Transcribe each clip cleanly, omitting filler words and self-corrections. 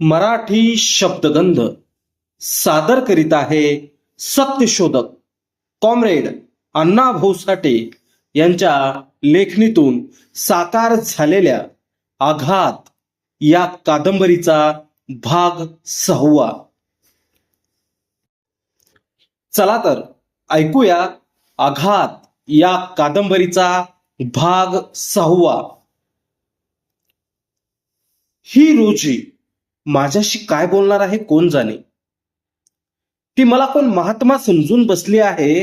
मराठी शब्दगंध सादर करीत आहे सत्यशोधक कॉम्रेड अण्णाभाऊ साठे यांच्या लेखणीतून साकार झालेल्या आघात या कादंबरीचा भाग 6. चला तर ऐकूया आघात या कादंबरीचा भाग 6. ही रोजी माझ्याशी काय बोलणार आहे कोण जाणे. ती मला कोण महात्मा समजून बसली आहे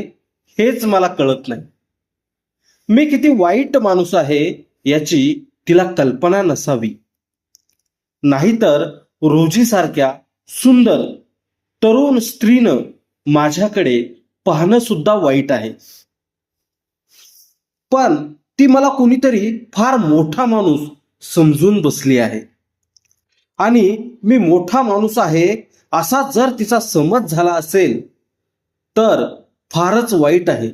हेच मला कळत नाही. मी किती वाईट माणूस आहे याची तिला कल्पना नसावी. नाहीतर रोजीसारख्या सुंदर तरुण स्त्रीनं माझ्याकडे पाहणं सुद्धा वाईट आहे. पण ती मला कोणीतरी फार मोठा माणूस समजून बसली आहे आणि मी मोठा माणूस आहे असा जर तिचा समज झाला असेल तर फारच वाईट आहे.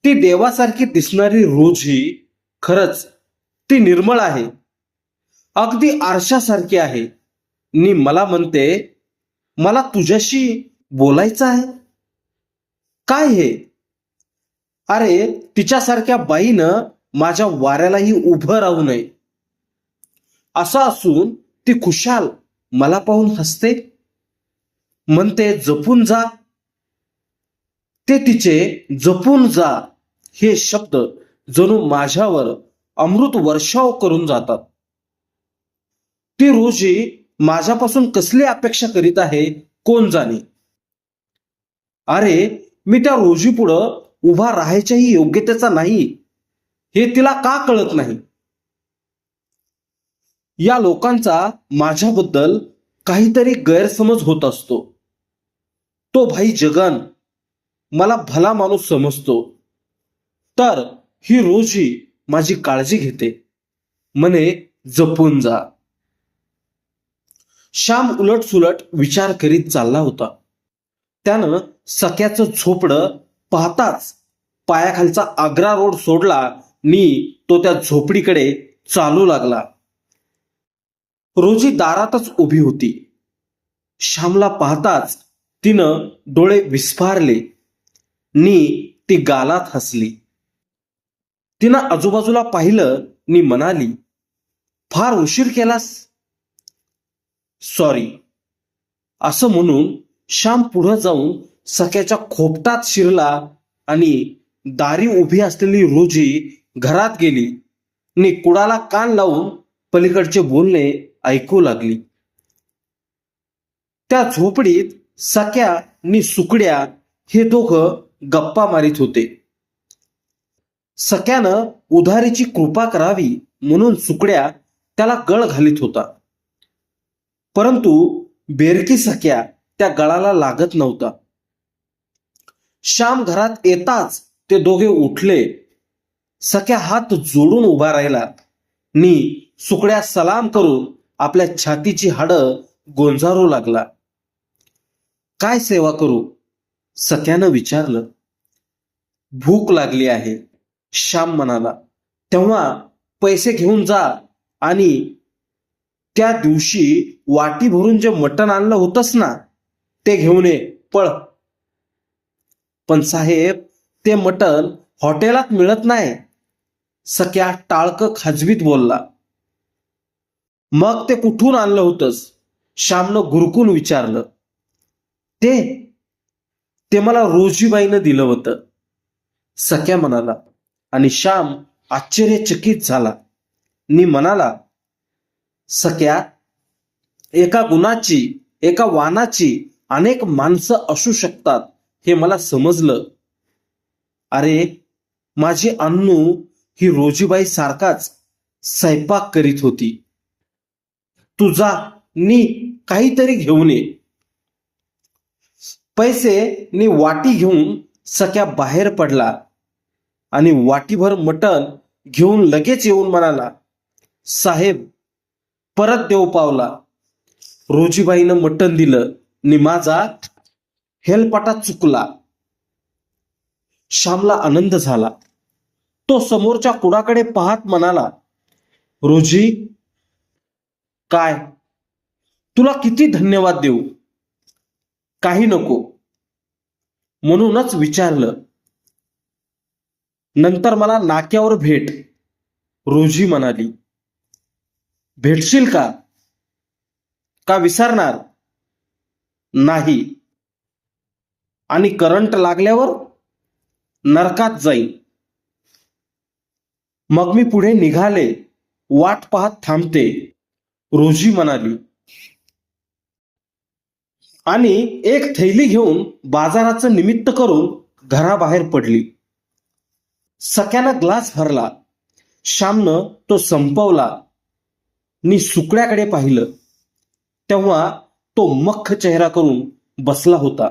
ती देवासारखी दिसणारी रोजी खरंच ती निर्मळ आहे, अगदी आरशासारखी आहे. नी मला म्हणते मला तुझ्याशी बोलायचं आहे. काय हे? अरे तिच्यासारख्या बाईनं माझ्या वाऱ्यालाही उभं राहू नये. असं असून ती खुशाल मला पाहून हसते, म्हणते जपून जा. ते तिचे जपून जा हे शब्द जणू माझ्यावर अमृत वर्षाव करून जातात. ती रोजी माझ्यापासून कसली अपेक्षा करीत आहे कोण जाणे. अरे मी त्या रोजी पुढं उभा राहायच्याही योग्यतेचा नाही हे तिला का कळत नाही. या लोकांचा माझ्याबद्दल काहीतरी गैरसमज होत असतो. तो भाई जगन मला भला माणूस समजतो, तर ही रोजी माझी काळजी घेते, म्हणे जपून जा. श्याम उलटसुलट विचार करीत चालला होता. त्यानं सख्याचं झोपडं पाहताच पायाखालचा आग्रा रोड सोडला नी तो त्या झोपडीकडे चालू लागला. रोजी दारातच उभी होती. श्यामला पाहताच तिनं डोळे विस्फारले नी ती गालात हसली. तिनं आजूबाजूला पाहिलं नी म्हणाली, फार उशीर केलास. सॉरी. असं म्हणून श्याम पुढं जाऊन सख्याच्या खोपटात शिरला आणि दारी उभी असलेली रोजी घरात गेली नी कुडाला कान लावून पलीकडचे बोलणे ऐकू लागली. त्या झोपडीत सख्या नी सुकड्या हे दोघं गप्पा मारित होते. सख्यानं उधारीची कृपा करावी म्हणून सुकड्या त्याला गळ घालीत होता, परंतु बेरकी सख्या त्या गळाला लागत नव्हता. श्याम घरात येताच ते दोघे उठले. सख्या हात जोडून उभा राहिला नी सुकड्या सलाम करून आपल्या छातीची हाडं गोंजारू लागला. काय सेवा करू? सख्यानं विचारलं. भूक लागली आहे, श्याम म्हणाला. तेव्हा पैसे घेऊन जा आणि त्या दिवशी वाटी भरून जे मटण आणलं होतंस ना ते घेऊन ये, पळ. पण साहेब ते मटण हॉटेलात मिळत नाही, सख्या टाळकं खाजवीत बोलला. मग ते कुठून आणलं होतंस? श्यामनं गुरकून विचारलं. ते मला रोजीबाईनं दिलं होतं, सख्या म्हणाला. आणि श्याम आश्चर्यचकित झाला नी म्हणाला, सख्या, एका गुणाची एका वानाची अनेक माणसं असू शकतात हे मला समजलं. अरे माझी अन्नू ही रोजीबाई सारखाच स्वयंपाक करीत होती. तू जा नी काहीतरी घेऊन ये. पैसे नी वाटी घेऊन सख्या बाहेर पडला आणि वाटीभर मटण घेऊन लगेच येऊन म्हणाला, साहेब परत देव पावला. रोजीबाईनं मटण दिलं नी माझा हेलपाटा चुकला. श्यामला आनंद झाला. तो समोरच्या कुडाकडे पाहत म्हणाला, रोजी, काय तुला किती धन्यवाद देऊ? काही नको, म्हणूनच विचारलं. नंतर मला नाक्यावर भेट, रोजी म्हणाली. भेटशील का? का विसरणार? नाही. आणि करंट लागल्यावर नरकात जाईन. मग मी पुढे निघाले. वाट पाहत थांबते, रोजी म्हणाली. आणि एक थैली घेऊन बाजाराचं निमित्त करून घराबाहेर पडली. सख्यानं ग्लास भरला. श्यामनं तो संपवला. नि सुकड्याकडे पाहिलं तेव्हा तो मख्ख चेहरा करून बसला होता.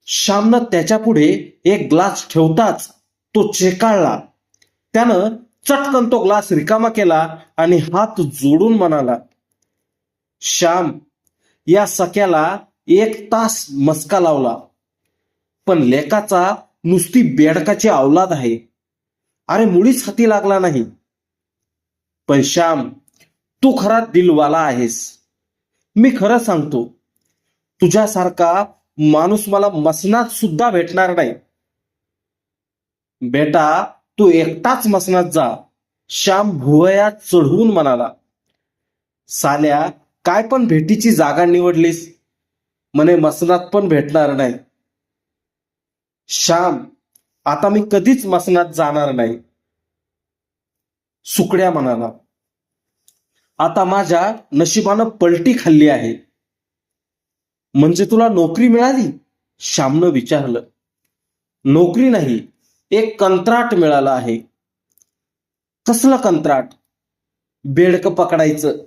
श्यामनं त्याच्यापुढे एक ग्लास ठेवताच तो चेकाळला. त्यानं चटकन तो ग्लास रिकामा केला आणि हात जोडून म्हणाला, श्याम, या सख्याला 1 तास मस्का लावला, पण लेकाचा नुसती बेडकाची औलाद आहे. अरे मुळीच हाती लागला नाही. पण श्याम, तू खरा दिलवाला आहेस. मी खरं सांगतो, तुझ्यासारखा माणूस मला मसनात सुद्धा भेटणार नाही. बेटा, तू एकटाच मसनात जा, श्याम भुवयात चढवून म्हणाला. साल्या, काय पण भेटीची जागा निवडलीस, म्हणे मसनात पण भेटणार नाही. श्याम, आता मी कधीच मसनात जाणार नाही, सुकड्या म्हणाला. आता माझ्या नशिबानं पलटी खाल्ली आहे. म्हणजे तुला नोकरी मिळाली? श्यामनं विचारलं. नोकरी नाही, एक कंत्राट मिळालं आहे. कसलं कंत्राट? बेडकं पकडायचं.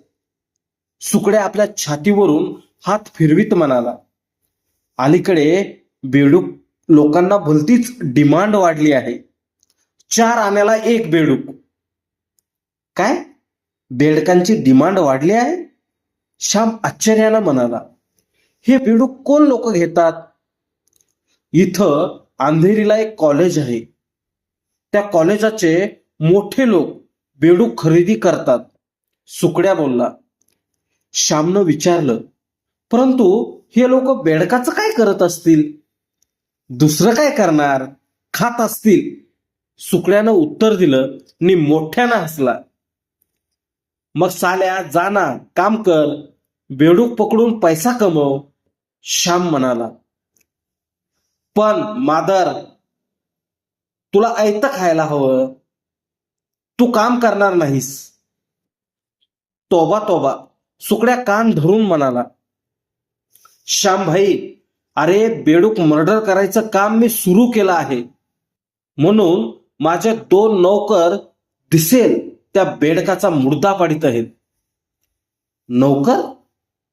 सुकड्या आपल्या छातीवरून हात फिरवीत म्हणाला. अलीकडे बेडूक लोकांना भलतीच डिमांड वाढली आहे. 4 आण्याला 1 बेडूक. काय? बेडकांची डिमांड वाढली आहे? श्याम आश्चर्यानं म्हणाला. हे बेडूक कोण लोक घेतात? इथं अंधेरीला एक कॉलेज आहे. त्या कॉलेजाचे मोठे लोक बेडूक खरेदी करतात, सुकड्या बोलला. श्यामनं विचारलं, परंतु हे लोक बेडकाचं काय करत असतील? दुसरं काय करणार? खात असतील, सुकड्यानं उत्तर दिलं नि मोठ्यानं हसला. मग साल्या, जा ना, काम कर, बेडूक पकडून पैसा कमव, श्याम म्हणाला. पण मादर, तुला ऐतं खायला हवं. तू काम करणार नाहीस. तोबा तोबा, सुकड्या कान धरून म्हणाला. श्याम भाई, अरे बेडूक मर्डर करायचं काम मी सुरू केलं आहे, म्हणून माझे 2 नौकर दिसेल त्या बेडकाचा मुर्दा पाडित आहेत. नौकर?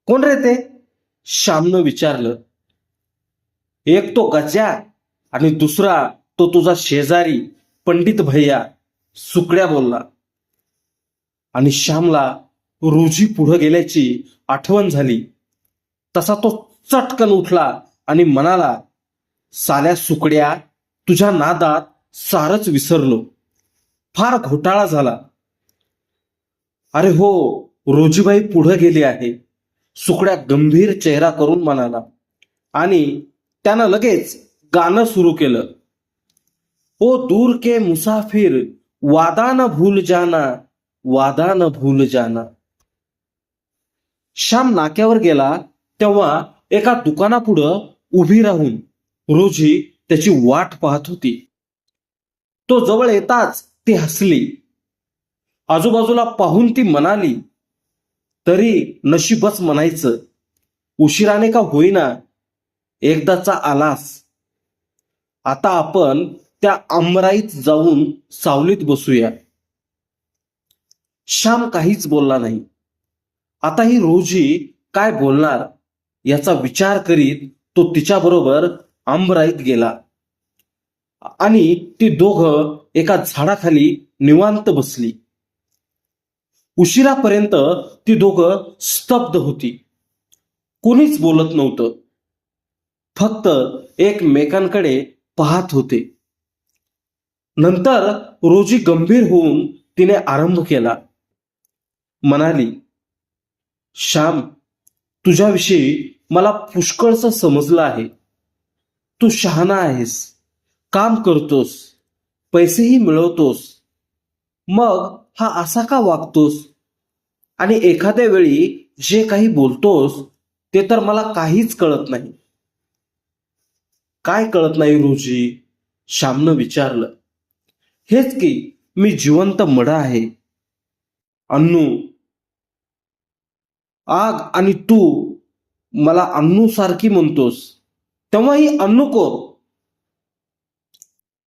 कोण रे ते? श्यामनं विचारलं. एक तो गजा आणि दुसरा तो तुझा शेजारी पंडित भैया, सुकड्या बोलला. आणि श्यामला रोजी पुढे गेल्याची आठवण झाली. तसा तो चटकन उठला आणि म्हणाला, साल्या सुकड्या, तुझ्या नादात सारच विसरलो. फार घोटाळा झाला. अरे हो, रोजीबाई पुढे गेली आहे, सुकड्या गंभीर चेहरा करून म्हणाला. आणि त्यानं लगेच गाणं सुरू केलं. ओ दूर के मुसाफिर, वादा न भूल जाना, वादा न भूल जाना. श्याम नाक्यावर गेला तेव्हा एका दुकानापुढं उभी राहून रोजी त्याची वाट पाहत होती. तो जवळ येताच ती हसली. आजूबाजूला पाहून ती म्हणाली, तरी नशीबच म्हणायचं, उशिराने का होईना एकदाचा आलास. आता आपण त्या आमराईत जाऊन सावलीत बसूया. श्याम काहीच बोलला नाही. आता ही रोजी काय बोलणार याचा विचार करीत तो तिच्याबरोबर आंबराईत गेला. आणि ती दोघं एका झाडाखाली निवांत बसली. उशिरापर्यंत ती दोघं स्तब्ध होती. कोणीच बोलत नव्हतं, फक्त एकमेकांकडे पाहत होते. नंतर रोजी गंभीर होऊन तिने आरंभ केला. म्हणाली, श्याम, तुझ्याविषयी मला पुष्कळसं समजलं आहे. तू शहाणा आहेस, काम करतोस, पैसेही मिळवतोस. मग हा असा का वागतोस? आणि एखाद्या वेळी जे काही बोलतोस ते तर मला काहीच कळत नाही. काय कळत नाही रोजी? श्यामनं विचारलं. हेच की, मी जिवंत मड आहे. अन्नू, आग, आणि तू मला अन्नू सारखी म्हणतोस. तेव्हा ही अन्नू कोण?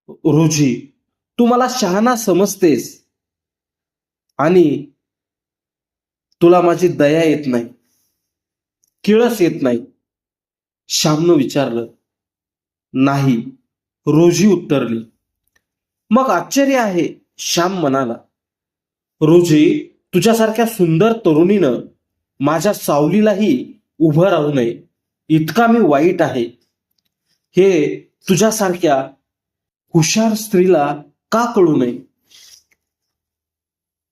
रोजी, तू मला शहाणा समजतेस आणि तुला माझी दया येत नाही, किळस येत नाही. श्यामनं विचारलं. नाही, रोजी उत्तरली. मग आश्चर्य आहे, श्याम म्हणाला. रोजी, तुझ्यासारख्या सुंदर तरुणीनं माझ्या सावलीलाही उभं राहू नये, इतका मी वाईट आहे. हे तुझ्यासारख्या हुशार स्त्रीला का कळू नये?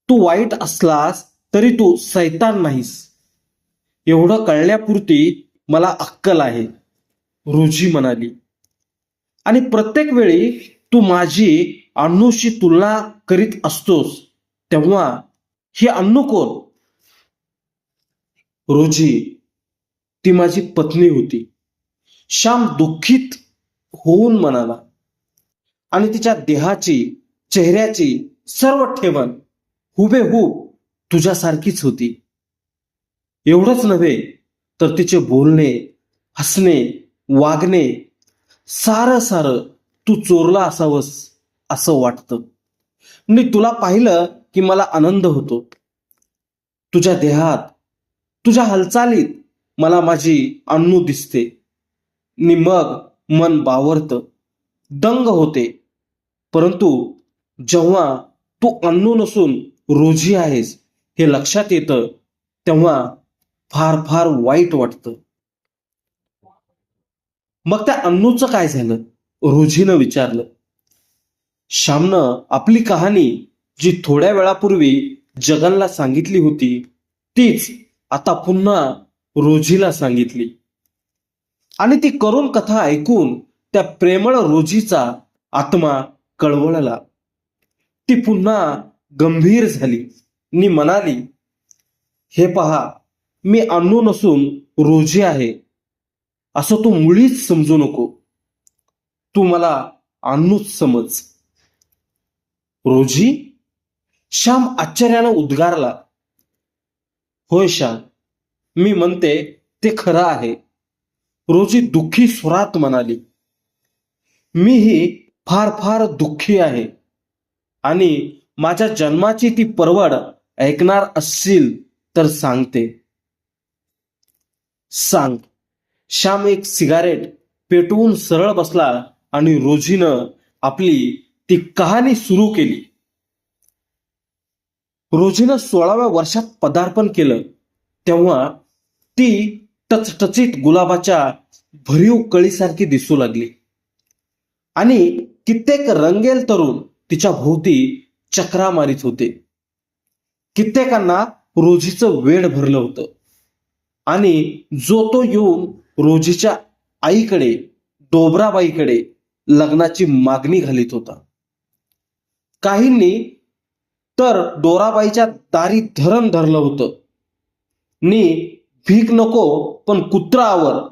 तू वाईट असलास तरी तू सैतान नाहीस, एवढं कळण्यापुरती मला अक्कल आहे, रोजी म्हणाली. आणि प्रत्येक वेळी तू माझी अन्नूशी तुलना करीत असतोस, तेव्हा ही अन्नू कोण? रोजी, ती माझी पत्नी होती. श्याम दुःखित होऊन म्हणाला. आणि तिच्या देहाची, चेहऱ्याची सर्व ठेवण हुबेहूब तुझ्यासारखीच होती. एवढंच नव्हे तर तिचे बोलणे, हसणे, वागणे सारं सारं तू चोरला असावंस असं वाटतं. मी तुला पाहिलं की मला आनंद होतो. तुझ्या देहात, तुझ्या हालचालीत मला माझी अन्नू दिसते. नि मग मन बावरतं, दंग होते. परंतु जेव्हा तू अन्नू नसून रोजी आहेस हे लक्षात येतं, तेव्हा फार फार वाईट वाटतं. मग त्या अन्नूचं काय झालं? रोजीनं विचारलं. श्यामनं आपली कहाणी, जी थोड्या वेळापूर्वी जगनला सांगितली होती, तीच आता पुन्हा रोजीला सांगितली. आणि ती करुण कथा ऐकून त्या प्रेमळ रोजीचा आत्मा कळवळला. ती पुन्हा गंभीर झाली नि म्हणाली, हे पहा, मी अन्नू नसून रोजी आहे असं तू मुळीच समजू नको. तू मला अन्नूच समज. रोजी? श्याम आश्चर्यानं उद्गारला. होय श्याम, मी म्हणते ते खरं आहे, रोजी दुःखी स्वरात म्हणाली. मीही फार फार दुःखी आहे. आणि माझ्या जन्माची ती परवड ऐकणार असशील तर सांगते. सांग. श्याम एक सिगारेट पेटवून सरळ बसला आणि रोजीनं आपली ती कहाणी सुरू केली. रोजीनं 16व्या वर्षात पदार्पण केलं, तेव्हा ती टचटचीत गुलाबाच्या भरीव कळीसारखी दिसू लागली. आणि कित्येक रंगेल तरुण तिच्या भोवती चक्रा मारित होते. कित्येकांना रोजीचं वेड भरलं होतं. आणि जो तो येऊन रोजीच्या आईकडे, डोबराबाईकडे लग्नाची मागणी घालीत होता. काहींनी तर डोराबाईच्या दारी धरण धरलं होतं. नि भीक नको पण कुत्रा आवर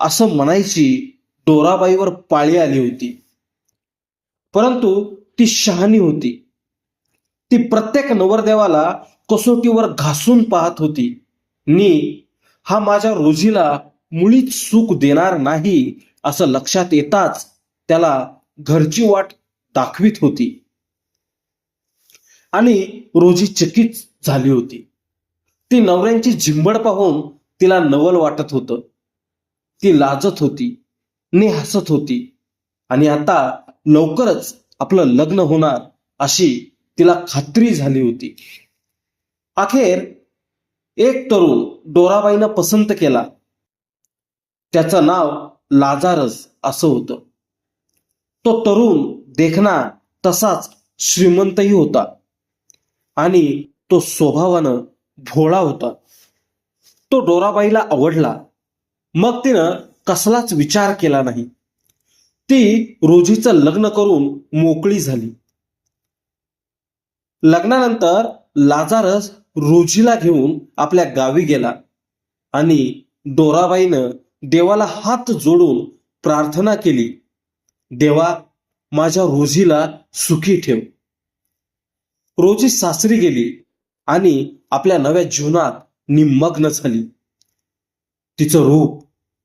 असं म्हणायची डोराबाईवर पाळी आली होती. परंतु ती शहाणी होती. ती प्रत्येक नवरदेवाला कसोटीवर घासून पाहत होती. नि हा माझ्या रोजीला मुळीच सुख देणार नाही असं लक्षात येताच त्याला घरची वाट दाखवित होती. आणि रोजी चकित झाली होती. ती नवऱ्यांची झिंबड पाहून तिला नवल वाटत होतं. ती लाजत होती, नि हसत होती. आणि आता लवकरच आपलं लग्न होणार अशी तिला खात्री झाली होती. अखेर एक तरुण डोराबाईनं पसंत केला. त्याचं नाव लाजारस असं होतं. तो तरुण देखना तसाच श्रीमंतही होता. आणि तो स्वभावानं भोळा होता. तो डोराबाईला आवडला. मग तिनं कसलाच विचार केला नाही. ती रोजीचं लग्न करून मोकळी झाली. लग्नानंतर लाजारस रोजीला घेऊन आपल्या गावी गेला आणि डोराबाईनं देवाला हात जोडून प्रार्थना केली, देवा, माझ्या रोजीला सुखी ठेव. रोजी सासरी गेली आणि आपल्या नव्या जीवनात निमग्न झाली. तिचं रूप,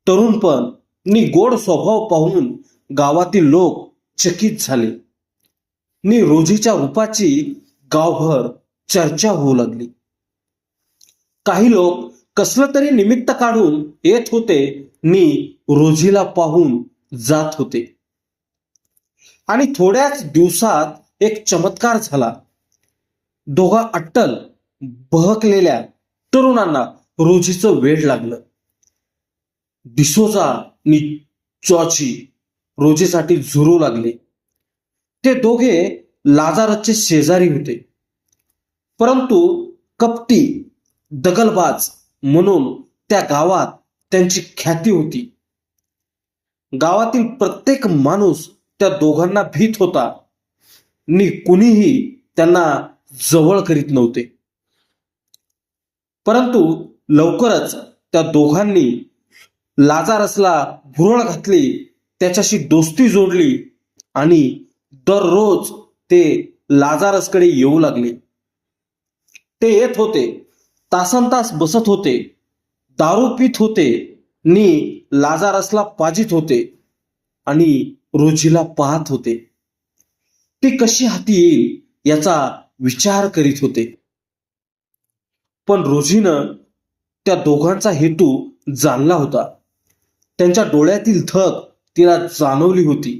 तरुणपण आणि गोड स्वभाव पाहून गावातील लोक चकित झाले. नि रोजीच्या रूपाची गावभर चर्चा होऊ लागली. काही लोक कसलं तरी निमित्त काढून येत होते नि रोजीला पाहून जात होते. आणि थोड्याच दिवसात एक चमत्कार झाला. दोघा अट्टल बहकलेल्या तरुणांना रोजीचं वेड लागलं. डिसोजा नि जॉर्जी रोजीसाठी झुरू लागले. ते दोघे लाजारसचे शेजारी होते, परंतु कपटी, दगलबाज म्हणून त्या गावात त्यांची ख्याती होती. गावातील प्रत्येक माणूस त्या दोघांना भीत होता नि कुणीही त्यांना जवळ करीत नव्हते. परंतु लवकरच त्या दोघांनी लाजारसला भुरळ घातली, त्याच्याशी दोस्ती जोडली आणि दररोज ते लाजारसकडे येऊ लागले. ते येत होते, तासनतास बसत होते, दारू पित होते नि लाजारसला पाजित होते आणि रोजीला पाहत होते. ती कशी हाती येईल याचा विचार करीत होते. पण रोजीनं त्या दोघांचा हेतू जाणला होता. त्यांच्या डोळ्यातील धग तिला जाणवली होती.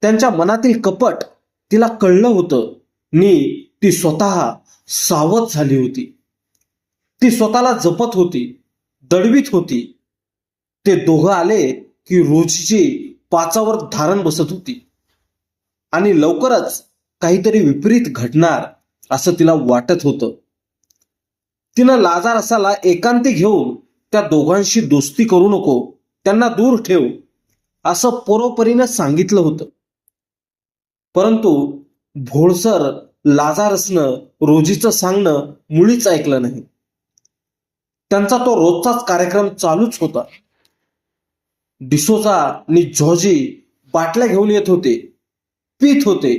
त्यांच्या मनातील कपट तिला कळलं होतं नि ती स्वतः सावध झाली होती. ती स्वतःला जपत होती, दडवीत होती. ते दोघं आले की रोजीची पाचावर धारण बसत होती आणि लवकरच काहीतरी विपरीत घडणार असं तिला वाटत होतं. तिनं लाजारसाला एकांती घेऊन त्या दोघांशी दोस्ती करू नको, त्यांना दूर ठेव असं परोपरीनं सांगितलं होतं. परंतु भोळसर लाजारसनं रोजीचं सांगणं मुळीच ऐकलं नाही. त्यांचा तो रोजचाच कार्यक्रम चालूच होता. डिसोजा आणि जॉर्जी बाटल्या घेऊन येत होते, पीत होते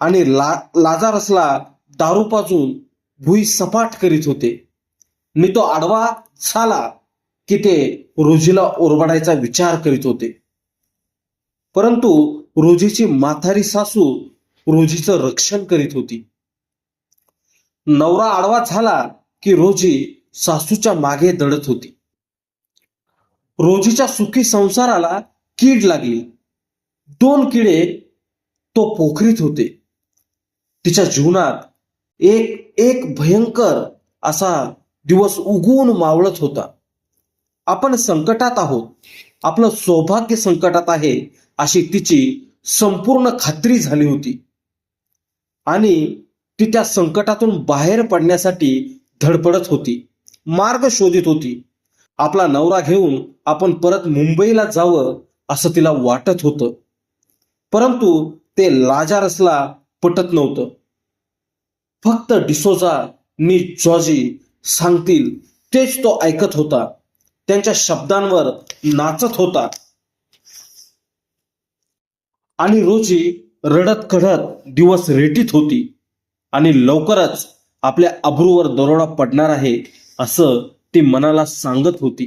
आणि लाजारसला दारू पाजून भुई सपाट करीत होते. नि तो आडवा झाला की ते रोजीला ओरबाडायचा विचार करीत होते. परंतु रोजीची म्हातारी सासू रोजीचं रक्षण करीत होती. नवरा आडवा झाला की रोजी सासूच्या मागे दडत होती. रोजीच्या सुखी संसाराला कीड लागली. 2 किडे तो पोखरीत होते. तिच्या जीवनात एक भयंकर असा दिवस उगवून मावळत होता. आपण संकटात आहोत, आपलं सौभाग्य संकटात आहे अशी तिची संपूर्ण खात्री झाली होती आणि ती त्या संकटातून बाहेर पडण्यासाठी धडपडत होती, मार्ग शोधित होती. आपला नवरा घेऊन आपण परत मुंबईला जावं असं तिला वाटत होतं. परंतु ते लाजारसला पटत नव्हतं. फक्त डिसोजा नि जॉर्जी सांगतील तेच तो ऐकत होता, त्यांच्या शब्दांवर नाचत होता. आणि रोजी रडत कढत दिवस रेटीत होती आणि लवकरच आपल्या अब्रूवर दरोडा पडणार आहे असं ती मनाला सांगत होती.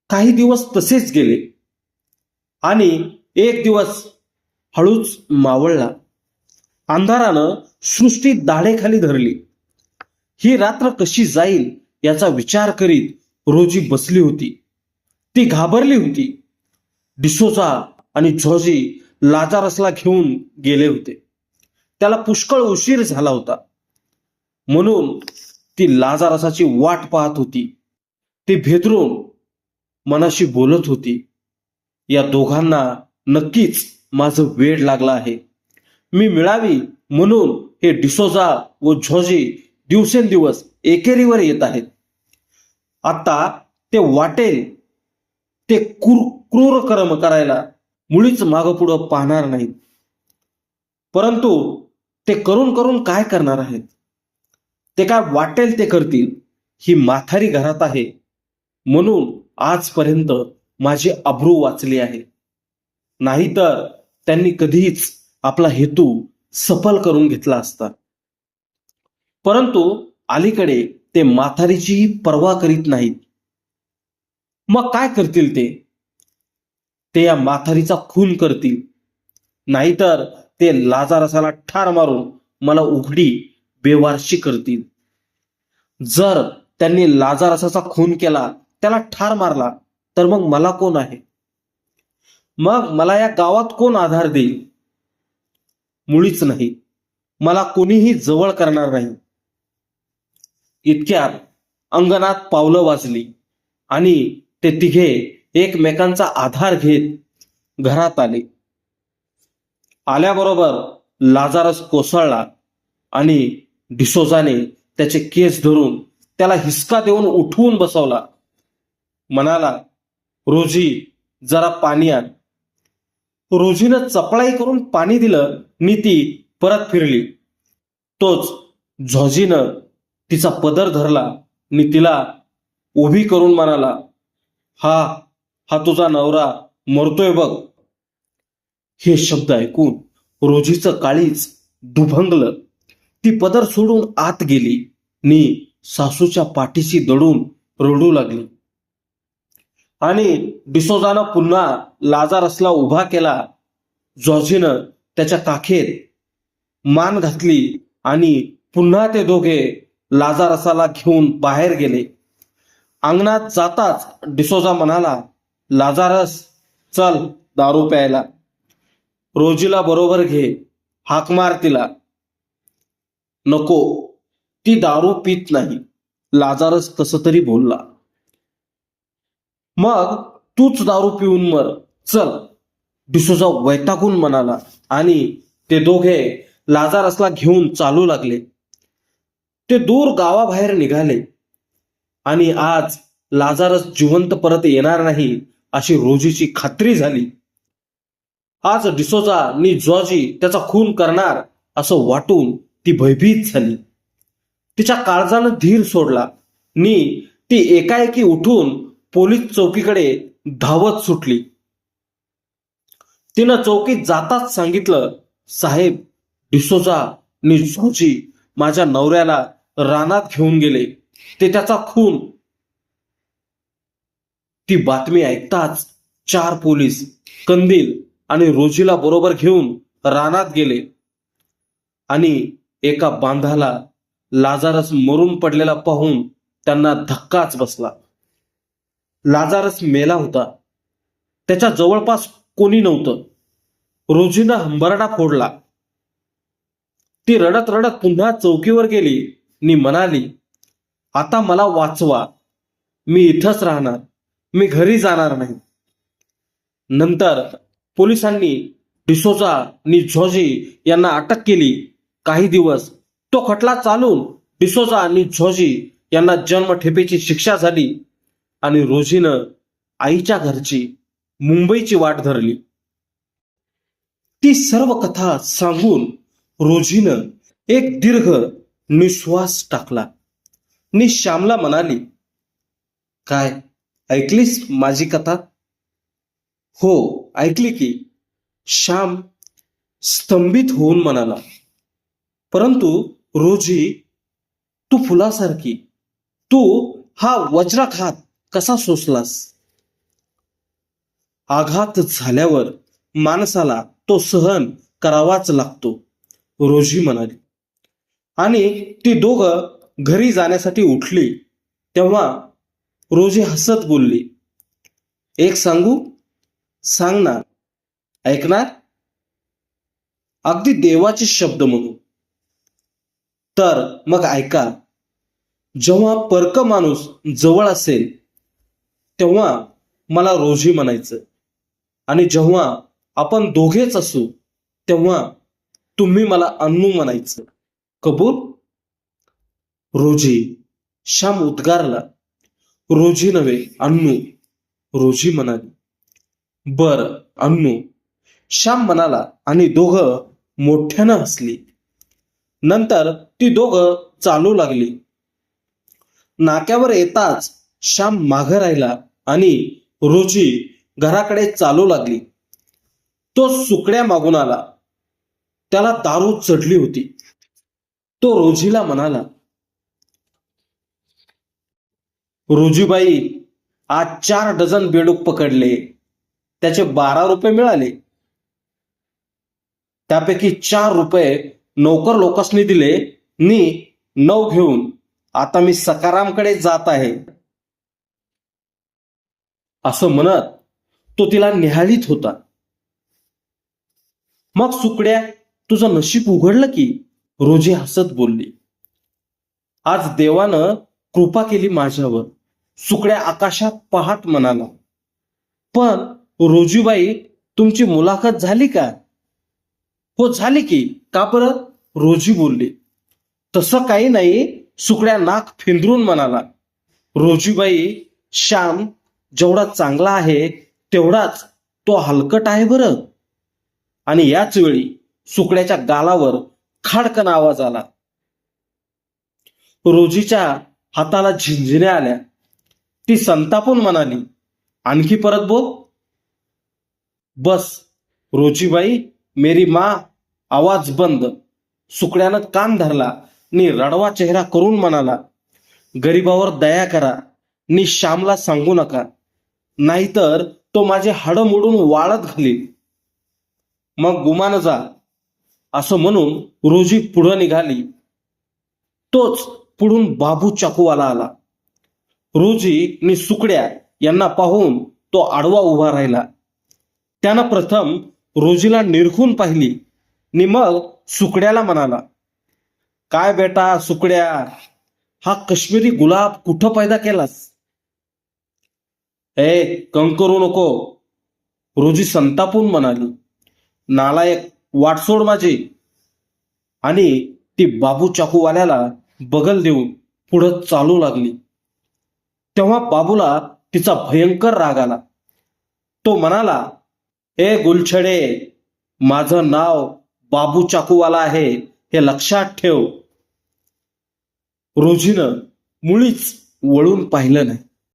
काही दिवस तसेच गेले आणि एक दिवस हळूच मावळला. अंधारानं सृष्टी दाढेखाली धरली. ही रात्र कशी जाईल याचा विचार करीत रोजी बसली होती. ती घाबरली होती. डिसोजा आणि जॉर्जी लाजारसला घेऊन गेले होते. त्याला पुष्कळ उशीर झाला होता, म्हणून ती लाजारसाची वाट पाहत होती. ती भेदरून मनाशी बोलत होती, या दोघांना नक्कीच माझं वेड लागलं आहे. मी मिळावी म्हणून हे डिसोजा व जॉर्जी दिवसेंदिवस एकेरीवर येत आहेत. आता ते वाटेल ते क्रूर कर्म करायला मुळीच मागं पुढं पाहणार नाहीत. परंतु ते करून करून काय करणार आहेत? ते काय वाटेल ते करतील. ही म्हातारी घरात आहे म्हणून आजपर्यंत माझी अब्रू वाचली आहे. नाहीतर त्यांनी कधीच आपला हेतू सफल करून घेतला असता. परंतु अलीकडे ते म्हातारीचीही पर्वा करीत नाहीत. मग काय करतील ते? ते या म्हातारीचा खून करतील, नाहीतर ते लाजारसाला ठार मारून मला उघडी बेवारशी करतील. जर त्यांनी लाजारसाचा खून केला, त्याला ठार मारला, तर मग मला कोण आहे? मग मला या गावात कोण आधार देईल? मुळीच नाही. मला कोणीही जवळ करणार नाही. इतक्यात अंगणात पावलं वाजली आणि ते तिघे एकमेकांचा आधार घेत घरात आले. आल्याबरोबर लाजारस कोसळला आणि डिसोजाने त्याचे केस धरून त्याला हिसका देऊन उठवून बसवला. म्हणाला, रोजी जरा पाणी आण. रोजीनं चपळाई करून पाणी दिलं नि ती परत फिरली. तोच झॉजीनं तिचा पदर धरला नि तिला उभी करून म्हणाला, हा हा तुझा नवरा मरतोय बघ. हे शब्द ऐकून रोजीचं काळीज दुभंगलं. ती पदर सोडून आत गेली नि सासूच्या पाठीशी दडून रडू लागली. आणि डिसोजानं पुन्हा लाजारसला उभा केला. जॉर्जीनं त्याच्या काखेत मान घातली आणि पुन्हा ते दोघे लाजारसाला घेऊन बाहेर गेले. अंगणात जाताच डिसोजा म्हणाला, लाजारस, चल दारू प्यायला. रोजीला बरोबर घे, हाक मार तिला. नको, ती दारू पित नाही, लाजारस कसं तरी बोलला. मग तूच दारू पिऊन मर, चल, डिसोजा वैतागून म्हणाला आणि ते दोघे लाजारसला घेऊन चालू लागले. ते दूर गावाबाहेर निघाले आणि आज लाजारस जिवंत परत येणार नाही अशी रोजीची खात्री झाली. आज डिसोजा नि जॉर्जी त्याचा खून करणार असं वाटून ती भयभीत झाली. तिच्या काळजानं धीर सोडला नि ती एकाएकी उठून पोलीस चौकीकडे धावत सुटली. तिनं चौकीत जाताच सांगितलं, साहेब, डिसोजा नि जॉर्जी माझ्या नवऱ्याला रानात घेऊन गेले, ते त्याचा खून. ती बातमी ऐकताच 4 पोलीस कंदील आणि रोजीला बरोबर घेऊन रानात गेले आणि एका बांधाला लाजारस मरून पडलेला पाहून त्यांना धक्काच बसला. लाजारस मेला होता. त्याच्या जवळपास कोणी नव्हतं. रोजीनं हंबरडा फोडला. ती रडत रडत पुन्हा चौकीवर गेली नि म्हणाली, आता मला वाचवा, मी इथंच राहणार, मी घरी जाणार नाही. नंतर पोलिसांनी डिसोजा नि झॉर्जी यांना अटक केली. काही दिवस तो खटला चालून डिसोजा आणि झॉर्जी यांना जन्मठेपेची शिक्षा झाली आणि रोजीनं आईच्या घरची मुंबईची वाट धरली. ती सर्व कथा सांगून रोजीनं एक दीर्घ निश्वास टाकला नि श्यामला म्हणाली, काय ऐकलीस माझी कथा? हो, ऐकली की. श्याम स्तंभित होऊन म्हणाला, परंतु रोजी, तू फुलासारखी, तू हा वज्राघात कसा सोसलास? आघात झाल्यावर माणसाला तो सहन करावाच लागतो, रोजी म्हणाली. आणि ती दोघं घरी जाण्यासाठी उठली तेव्हा रोजी हसत बोलली, एक सांगू? सांग ना. ऐकणार? अगदी देवाचे शब्द म्हणू. तर मग ऐका. जेव्हा परक माणूस जवळ असेल तेव्हा मला रोजी म्हणायचं आणि जेव्हा आपण दोघेच असू तेव्हा तुम्ही मला अन्नू म्हणायचं. कबूल? रोजी, श्याम उद्गारला. रोजी नव्हे, अन्नू. रोजी म्हणाली. बर, अन्नू. श्याम म्हणाला आणि दोघं मोठ्यानं हसली. नंतर ती दोघं चालू लागली. नाक्यावर येताच श्याम मागं राहिला आणि रोजी घराकडे चालू लागली. तो सुकड्या मागून आला. त्याला दारू चढली होती. तो रोजीला म्हणाला, रोजीबाई, आज 4 डझन बेडूक पकडले. त्याचे 12 रुपये मिळाले. त्यापैकी 4 रुपये नौकर लोकांनी दिले. नी 9 घेऊन आता मी सकारामकडे जात आहे. असं म्हणत तो तिला निहाळीत होता. मग सुकड्या, तुझं नशीब उघडलं की, रोजी हसत बोलली. आज देवानं कृपा केली माझ्यावर. सुकड्या आकाशात पाहत म्हणाला. पण रोजीबाई, तुमची मुलाखत झाली का? हो, झाली की. का बरं? रोजी बोलली. तसं काही नाही, सुकड्या नाक फिंदरून म्हणाला. रोजीबाई, श्याम जेवढा चांगला आहे तेवढाच तो हलकट आहे बरं. आणि याच वेळी सुकड्याच्या गालावर खाडकन आवाज आला. रोजीच्या हाताला झिंझिण्या आल्या. ती संतापून म्हणाली, आणखी परत बोल. बस रोजीबाई, मेरी माँ, आवाज बंद. सुकड्यानं कान धरला आणि रडवा चेहरा करून म्हणाला, गरीबावर दया करा नि श्यामला सांगू नका, नाहीतर तो माझे हाडं मोडून वाळत घालील. मग गुमान जा. असं म्हणून रोजी पुढं निघाली. तोच पुढून बाबू चाकूवाला आला. रोजी नि सुकड्या यांना पाहून तो आडवा उभा राहिला. त्यानं प्रथम रोजीला निरखून पाहिली नि मग सुकड्याला म्हणाला, काय बेटा सुकड्या, हा काश्मीरी गुलाब कुठं पैदा केलास? कंक करू नको, रोजी संतापून म्हणाली. नालायक, वाटसोड माझी. आणि ती बाबू चाकूवाल्याला बगल देऊन पुढं चालू लागली. तेव्हा बाबूला तिचा भयंकर राग आला. तो म्हणाला, गुलछडे, माझं नाव बाबू चाकूवाला आहे, हे लक्षात ठेव. रोजीनं मुळीच वळून पाहिलं नाही.